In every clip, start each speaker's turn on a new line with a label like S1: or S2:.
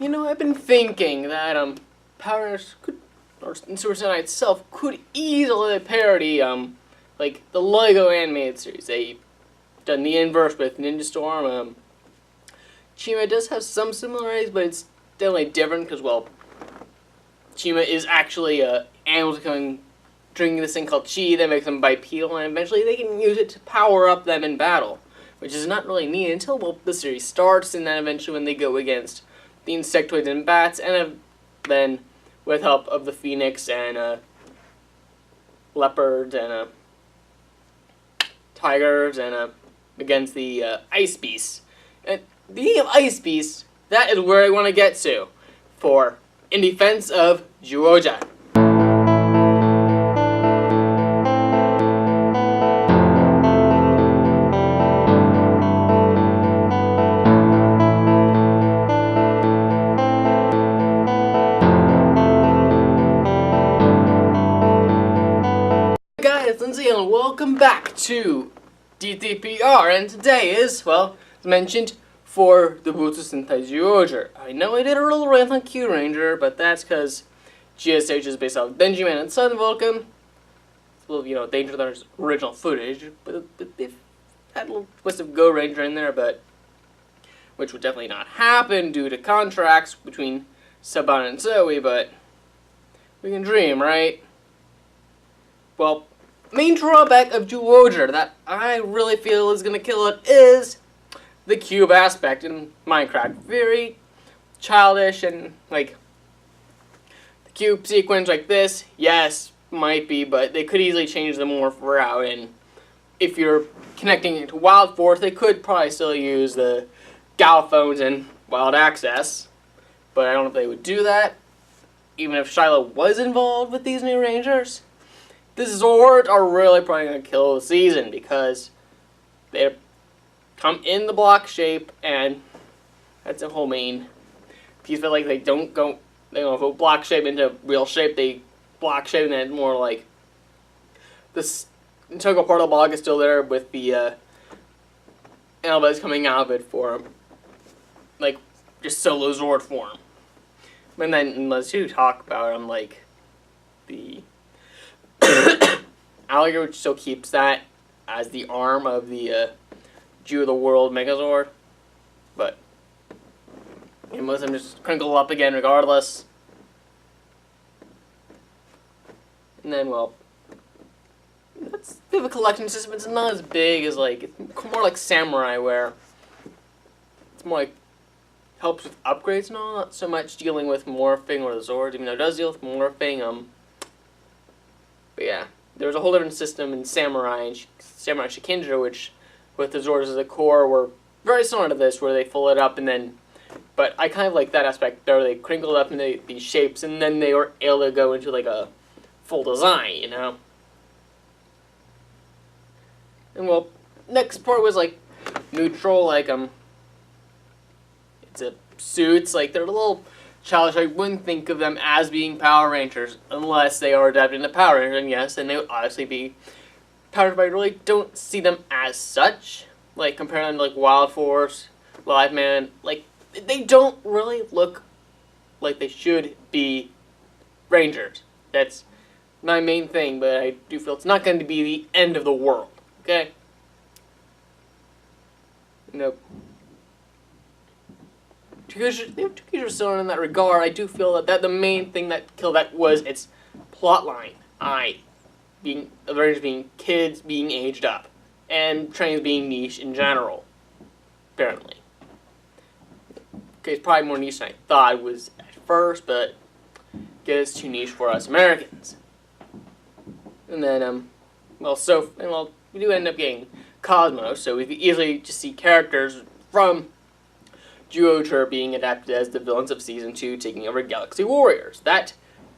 S1: You know, I've been thinking that Power Rangers could, or Super Sentai itself, could easily parody like the Lego animated series. They've done the inverse with Ninja Storm. Chima does have some similarities, but it's definitely different because, well, Chima is actually animals drinking this thing called chi that makes them bipedal, and eventually they can use it to power up them in battle, which is not really neat until, well, the series starts, and then eventually when they go against the insectoids and bats, and then with help of the Phoenix and leopards and tigers and against the ice beasts. And being of ice beasts, that is where I want to get to for In Defense of Zyuohger. Guys, it's Lindsay Yale, and welcome back to DTPR, and today is, well, as mentioned, for the Butsu Sentai Zyuohger. I know I did a little rant on Q Ranger, but that's because GSH is based off Benjamin and Sun Vulcan. It's a little, you know, danger than there's original footage, but they've had a little twist of Go Ranger in there, but which would definitely not happen due to contracts between Saban and Zoe, but we can dream, right? Well, main drawback of Zyuohger that I really feel is going to kill it is the cube aspect in Minecraft. Very childish, and like the cube sequence like this, yes, might be, but they could easily change the morph route, and if you're connecting it to Wild Force, they could probably still use the Galphones and Wild Access, but I don't know if they would do that, even if Shiloh was involved with these new Rangers. The Zords are really probably going to kill the season because they come in the block shape, and that's the whole main piece. But like they don't go block shape into real shape. They block shape, and then more like this integral part of the block is still there with the elbows coming out of it for like just solo Zord form. And then unless you talk about them, like the Alligator, which still keeps that as the arm of the Jew of the World Megazord, but most of them just crinkle up again regardless. And then, well, that's a bit of a collection system. It's not as big as, like, it's more like Samurai, where it's more like helps with upgrades and all, not so much dealing with morphing or the Zords, even though it does deal with morphing. But yeah, there was a whole different system in Samurai and Samurai Shikinja, which, with the Zords as a core, were very similar to this, where they fold it up and then, but I kind of like that aspect there. They crinkled up into these shapes, and then they were able to go into like a full design, you know. And well, next part was like neutral, like it's a suits, like they're a little childish. I wouldn't think of them as being Power Rangers unless they are adapted into Power Rangers, and yes, and they would obviously be Power Rangers, but I really don't see them as such. Like, compare them to like Wild Force, Live Man, like they don't really look like they should be Rangers. That's my main thing, but I do feel it's not going to be the end of the world, okay? Nope. Tukis still in that regard. I do feel that the main thing that killed that was its plot line. The Rangers being kids being aged up, and trains being niche in general, apparently. Okay, it's probably more niche than I thought it was at first, but it's too niche for us Americans. And then, well, we do end up getting Cosmos, so we could easily just see characters from Zyuohger being adapted as the villains of Season 2, taking over Galaxy Warriors. That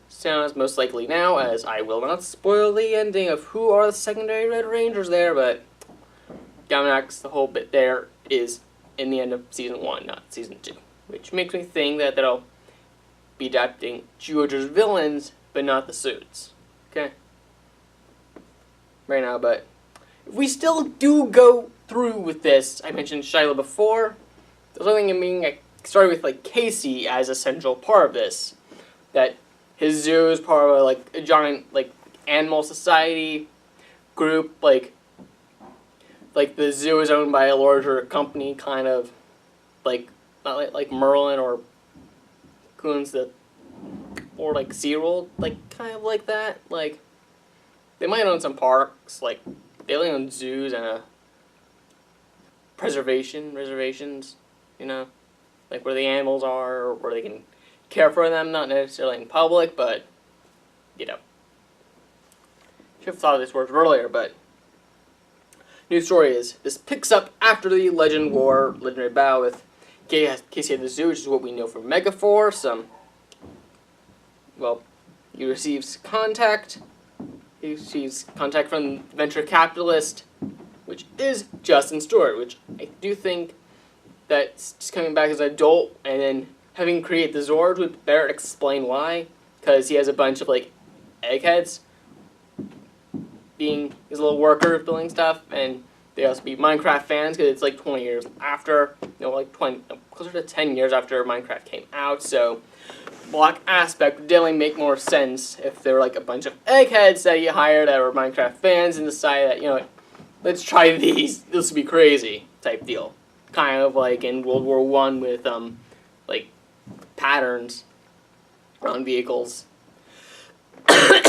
S1: sounds most likely now, as I will not spoil the ending of who are the secondary Red Rangers there, but Gaminax, the whole bit there, is in the end of Season 1, not Season 2. Which makes me think that they'll be adapting Zyuohger's villains, but not the suits. Okay? Right now, but if we still do go through with this, I mentioned Shiloh before, there's only being started with like Casey as a central part of this. That his zoo is part of like a giant like animal society group. Like the zoo is owned by a larger company, kind of like not like Merlin or Coons that, or like SeaWorld, like kind of like that. Like they might own some parks, like they only own zoos and reservations, you know, like where the animals are, or where they can care for them, not necessarily in public, but, you know. Should have thought of this word earlier, but news story is, this picks up after the legendary battle with Casey at the zoo, which is what we know from Megaforce. Well, he receives contact. He receives contact from venture capitalist, which is Justin Stewart, which I do think that just coming back as an adult and then having created the Zord would better explain why, because he has a bunch of like eggheads being his little workers building stuff, and they also be Minecraft fans because it's like 20 years after, like closer to 10 years after Minecraft came out, so Block aspect would definitely make more sense if there were like a bunch of eggheads that he hired that were Minecraft fans and decided that, let's try these, this would be crazy type deal. Kind of like in World War I with like patterns on vehicles. So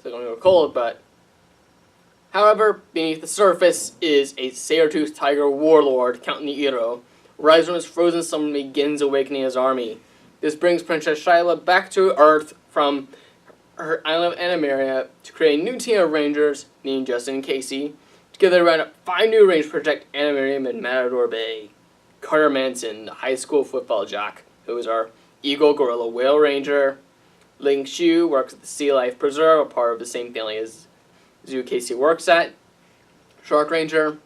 S1: don't go cold, but however, beneath the surface is a saber-toothed tiger warlord, Count Nihiro. Rise from his frozen sun begins awakening his army. This brings Princess Shyla back to Earth from her island of Animaria to create a new team of rangers named Justin and Casey. Together, round up 5 new rangers to protect Animarium and Matador Bay. Carter Manson, the high school football jock, who is our Eagle Gorilla Whale Ranger. Ling Shu works at the Sea Life Preserve, a part of the same family as Zoo Casey works at. Shark Ranger.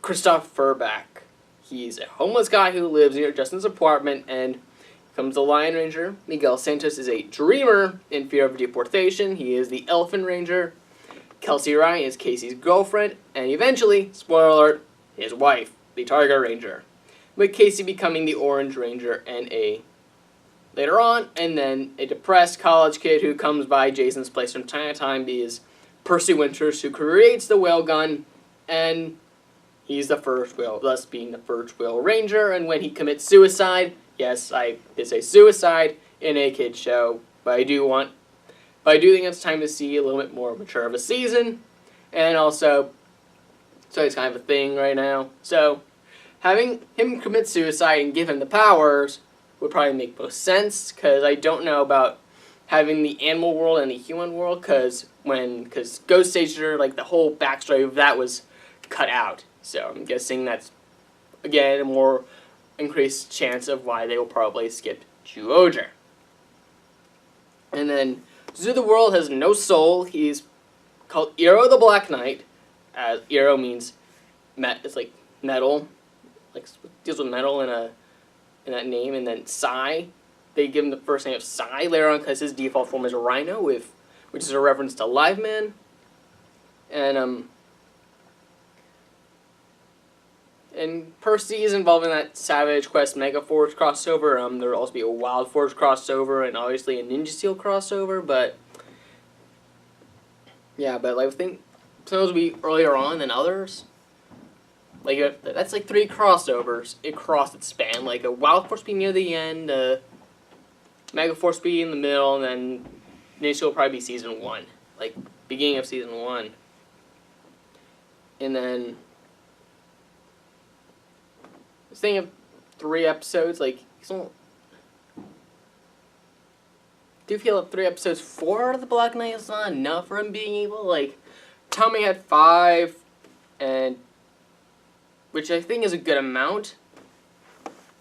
S1: Christoph Furback. He's a homeless guy who lives near Justin's apartment, and comes the Lion Ranger. Miguel Santos is a dreamer in fear of deportation. He is the Elephant Ranger. Kelsey Ryan is Casey's girlfriend, and eventually, spoiler alert, his wife, the Tiger Ranger. With Casey becoming the Orange Ranger and later on, and then a depressed college kid who comes by Jason's place from time to time is Percy Winters, who creates the whale gun, and he's the first whale, thus being the first Whale Ranger, and when he commits suicide, yes, it's a suicide in a kid's show, but I do think it's time to see a little bit more mature of a season, and also, so it's kind of a thing right now. So, having him commit suicide and give him the powers would probably make most sense, because I don't know about having the animal world and the human world, because Ghost Stager, like the whole backstory of that was cut out. So I'm guessing that's, again, a more increased chance of why they will probably skip Zyuohger. And then Zoo the World has no soul. He's called Eero the Black Knight. Eero means it's like metal, like deals with metal in that name. And then Psy, they give him the first name of Psy later on because his default form is a Rhino, which is a reference to Liveman. And Percy is involved in that Savage Quest Mega Force crossover. There will also be a Wild Force crossover and obviously a Ninja Steel crossover. But yeah, but I think some of those will be earlier on than others. Like that's like 3 crossovers across its span. Like a Wild Force be near the end, Mega Force be in the middle, and then Ninja Steel will probably be season 1, like beginning of season 1, and then. Thing of 3 episodes, like, do you feel like 3 episodes for the Black Knight is not enough for him being able, like, Tommy had 5, and, which I think is a good amount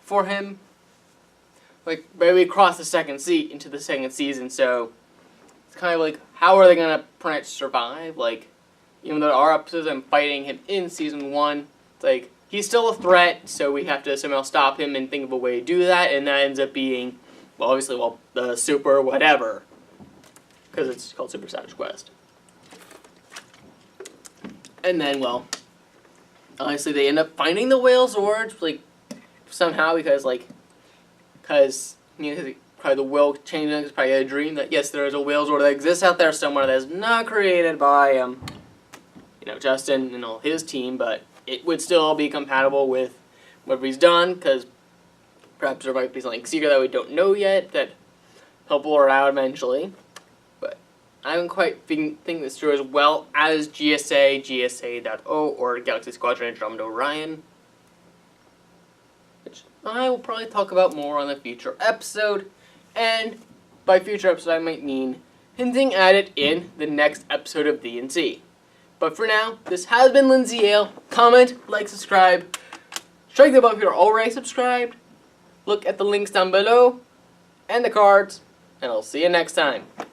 S1: for him, like, barely across the second seat into the second season, so, it's kind of like, how are they going to pretty much survive, like, even though there are episodes I'm fighting him in season 1, it's like, he's still a threat, so we have to somehow stop him and think of a way to do that, and that ends up being, well, obviously, the Super whatever, because it's called Super Savage Quest. And then, well, honestly, they end up finding the Whale Zords, like, somehow, because, like, because probably the will changing is probably a dream that yes, there is a will Zord that exists out there somewhere that is not created by Justin and all his team, but it would still be compatible with whatever he's done, because perhaps there might be something secret that we don't know yet that help blur out eventually. But I don't quite think this through as well as GSA, GSA.O, or Galaxy Squadron Andromeda Orion, which I will probably talk about more on a future episode. And by future episode, I might mean hinting at it in the next episode of D&C. But for now, this has been Lindsay Yale. Comment, like, subscribe. Strike the bell if you're already subscribed. Look at the links down below and the cards, and I'll see you next time.